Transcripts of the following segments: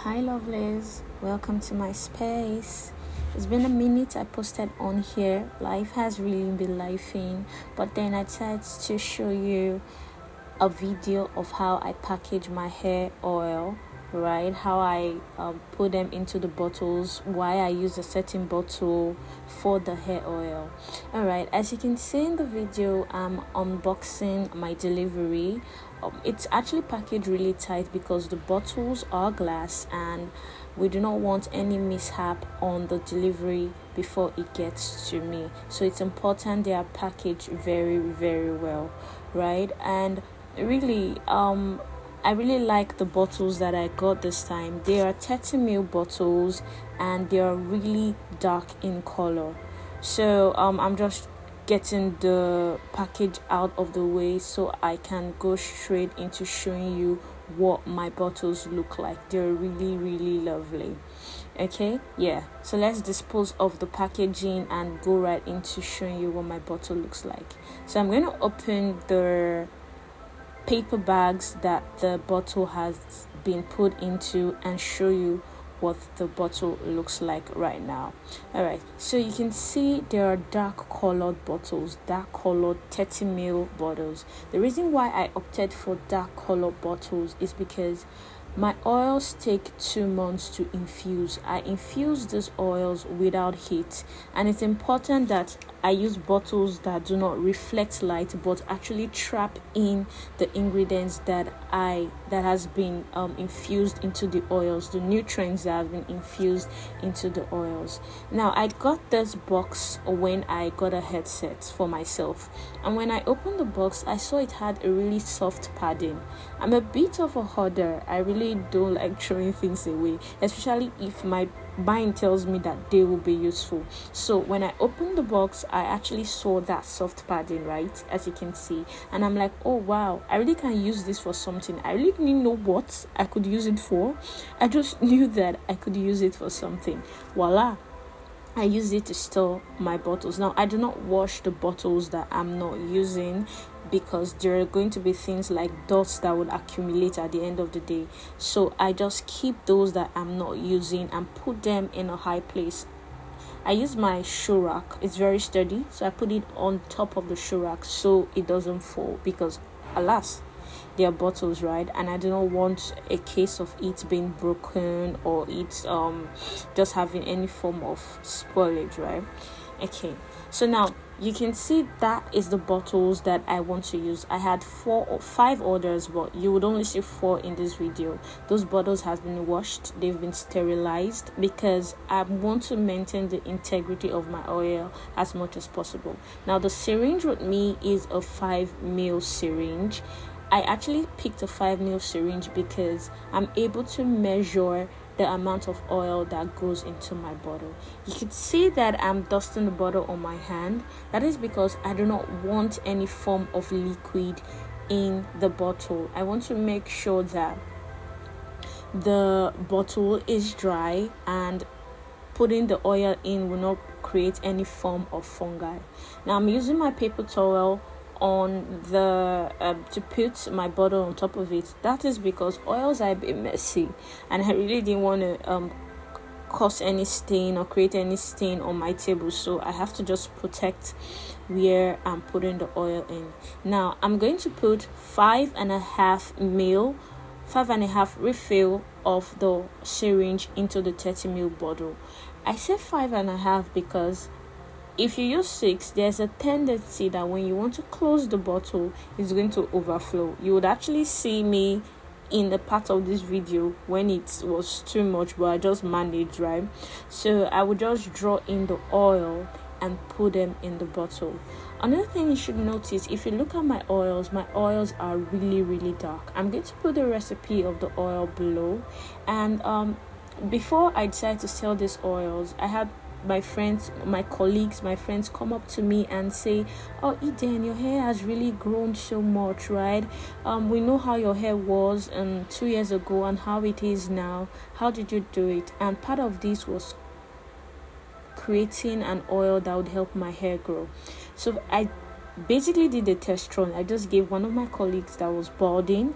Hi lovelies, welcome to my space. It's been a minute I posted on here. Life has really been lifing, but then I decided to show you a video of how I package my hair oil, right? How I put them into the bottles, why I use a certain bottle for the hair oil. Alright, as you can see in the video, I'm unboxing my delivery. It's actually packaged really tight because the bottles are glass and we do not want any mishap on the delivery before it gets to me. So it's important they are packaged very, very well, right? And really, I really like the bottles that I got this time. They are 30 ml bottles and they are really dark in color. So I'm just getting the package out of the way so I can go straight into showing you what my bottles look like. They're really, really lovely. Okay, yeah, so let's dispose of the packaging and go right into showing you what my bottle looks like. So I'm going to open the paper bags that the bottle has been put into and show you what the bottle looks like right now. All right, so you can see there are dark colored bottles, dark colored 30 ml bottles. The reason why I opted for dark colored bottles is because my oils take 2 months to infuse. I infuse these oils without heat, and it's important that I use bottles that do not reflect light but actually trap in the ingredients that has been infused into the oils, the nutrients that have been infused into the oils. Now I got this box when I got a headset for myself, and when I opened the box I saw it had a really soft padding. I'm a bit of a hoarder. I really don't like throwing things away, especially if my mind tells me that they will be useful. So when I opened the box I actually saw that soft padding, right, as you can see, and I'm like, oh wow, I really can use this for something. I really didn't know what I could use it for. I just knew that I could use it for something. Voila, I use it to store my bottles. Now I do not wash the bottles that I'm not using because there are going to be things like dust that would accumulate at the end of the day. So I just keep those that I'm not using and put them in a high place. I use my shoe rack. It's very sturdy, so I put it on top of the shoe rack so it doesn't fall, because alas, they are bottles, right? And I do not want a case of it being broken or it just having any form of spoilage, right? Okay, so now you can see that is the bottles that I want to use. I had 4 or 5 orders, but you would only see 4 in this video. Those bottles have been washed, they've been sterilized, because I want to maintain the integrity of my oil as much as possible. Now the syringe with me is a 5 ml syringe. I actually picked a 5 ml syringe because I'm able to measure the amount of oil that goes into my bottle. You can see that I'm dusting the bottle on my hand. That is because I do not want any form of liquid in the bottle. I want to make sure that the bottle is dry and putting the oil in will not create any form of fungi. Now I'm using my paper towel on the to put my bottle on top of it. That is because oils are a bit messy and I really didn't want to cause any stain or create any stain on my table, so I have to just protect where I'm putting the oil in. Now I'm going to put 5.5 refill of the syringe into the 30 ml bottle. I say 5.5 because if you use 6, there's a tendency that when you want to close the bottle, it's going to overflow. You would actually see me in the part of this video when it was too much, but I just managed, right? So I would just draw in the oil and put them in the bottle. Another thing you should notice, if you look at my oils are really, really dark. I'm going to put the recipe of the oil below. And before I decided to sell these oils, I had my friends, my colleagues, my friends come up to me and say, oh Eden, your hair has really grown so much, right? We know how your hair was 2 years ago and how it is now. How did you do it? And part of this was creating an oil that would help my hair grow. So I basically did a test run. I just gave one of my colleagues that was balding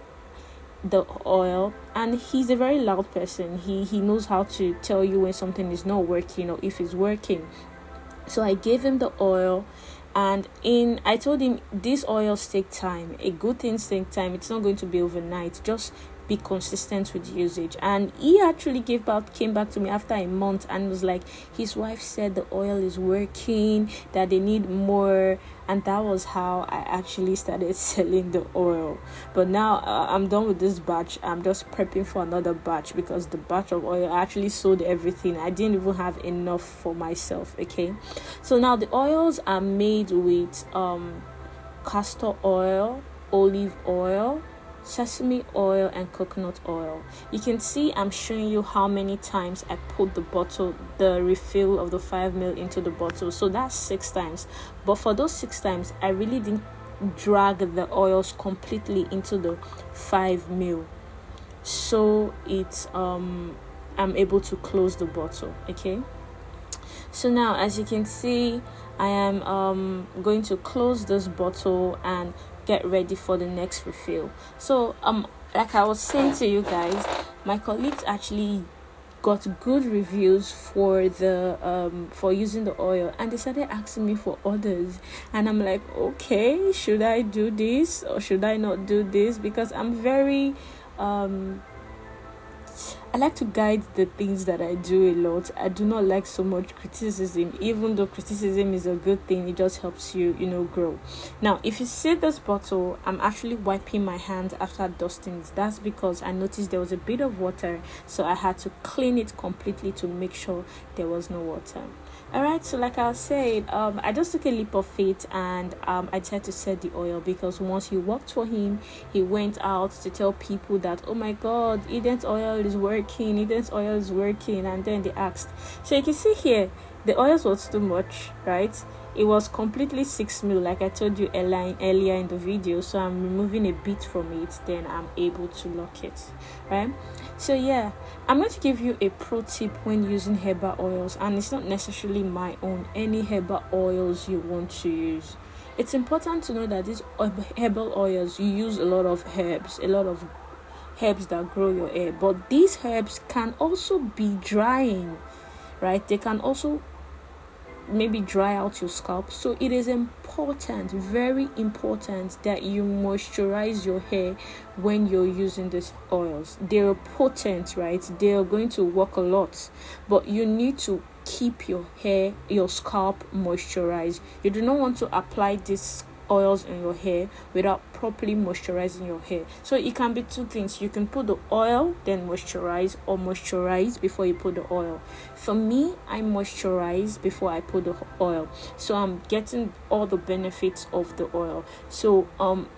the oil, and he's a very loud person. He knows how to tell you when something is not working or if it's working. So I gave him the oil, and I told him these oils take time. A good things take time. It's not going to be overnight. Just be consistent with usage. And he actually came back to me after a month and was like, his wife said the oil is working, that they need more. And that was how I actually started selling the oil. But now I'm done with this batch. I'm just prepping for another batch, because the batch of oil, I actually sold everything. I didn't even have enough for myself. Okay, so now the oils are made with castor oil, olive oil, sesame oil, and coconut oil. You can see I'm showing you how many times I put the refill of the 5 ml into the bottle. So that's 6 times. But for those 6 times, I really didn't drag the oils completely into the 5 ml. So it's I'm able to close the bottle. Okay. So now, as you can see, I am going to close this bottle and get ready for the next refill. So like I was saying to you guys, my colleagues actually got good reviews for the for using the oil, and they started asking me for orders, and I'm like, okay, should I do this or should I not do this? Because I'm very I like to guide the things that I do a lot. I do not like so much criticism, even though criticism is a good thing. It just helps you, grow. Now, if you see this bottle, I'm actually wiping my hands after dusting it. That's because I noticed there was a bit of water, so I had to clean it completely to make sure there was no water. Alright, so like I said, I just took a leap of faith, and I tried to sell the oil, because once he worked for him, he went out to tell people that, oh my god, Eden's oil is working, and then they asked. So you can see here, the oils was too much, right? It was completely 6 ml, like I told you earlier in the video. So I'm removing a bit from it, then I'm able to lock it, right? So yeah, I'm going to give you a pro tip when using herbal oils, and it's not necessarily my own. Any herbal oils you want to use, it's important to know that these herbal oils, you use a lot of herbs that grow your hair, but these herbs can also be drying, right? They can also maybe dry out your scalp. So it is important, very important, that you moisturize your hair when you're using these oils. They're potent, right? They're going to work a lot, but you need to keep your scalp moisturized. You do not want to apply this oils in your hair without properly moisturizing your hair. So it can be two things. You can put the oil, then moisturize, or moisturize before you put the oil. For me, I moisturize before I put the oil, so I'm getting all the benefits of the oil. So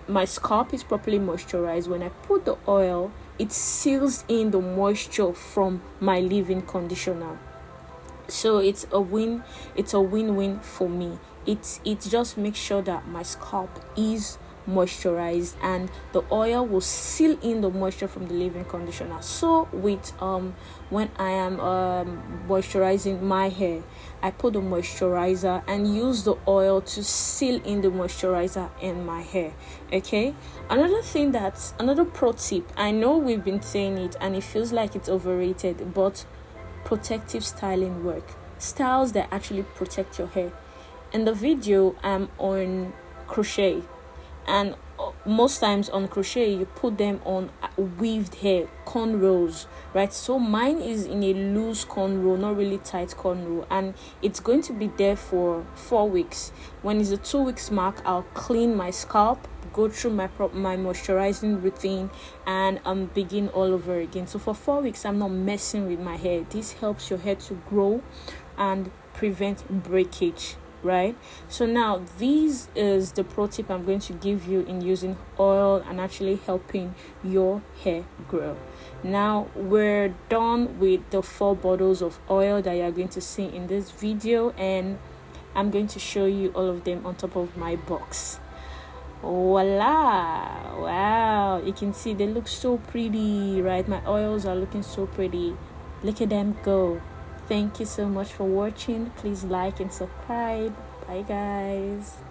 my scalp is properly moisturized. When I put the oil, it seals in the moisture from my leave-in conditioner. So it's a win-win for me. It just makes sure that my scalp is moisturized, and the oil will seal in the moisture from the leave-in conditioner. So with when I am moisturizing my hair, I put the moisturizer and use the oil to seal in the moisturizer in my hair. Okay, another pro tip, I know we've been saying it and it feels like it's overrated, but protective styling work, styles that actually protect your hair. In the video, I'm on crochet, and most times on crochet you put them on weaved hair, cornrows, right? So mine is in a loose cornrow, not really tight cornrow, and it's going to be there for 4 weeks. When it's the 2 weeks mark, I'll clean my scalp, go through my moisturizing routine, and begin all over again. So for 4 weeks, I'm not messing with my hair. This helps your hair to grow and prevent breakage, right? So now this is the pro tip I'm going to give you in using oil and actually helping your hair grow. Now we're done with the 4 bottles of oil that you're going to see in this video, and I'm going to show you all of them on top of my box. Voila! Wow, you can see they look so pretty, right? My oils are looking so pretty. Look at them go. Thank you so much for watching. Please like and subscribe. Bye guys.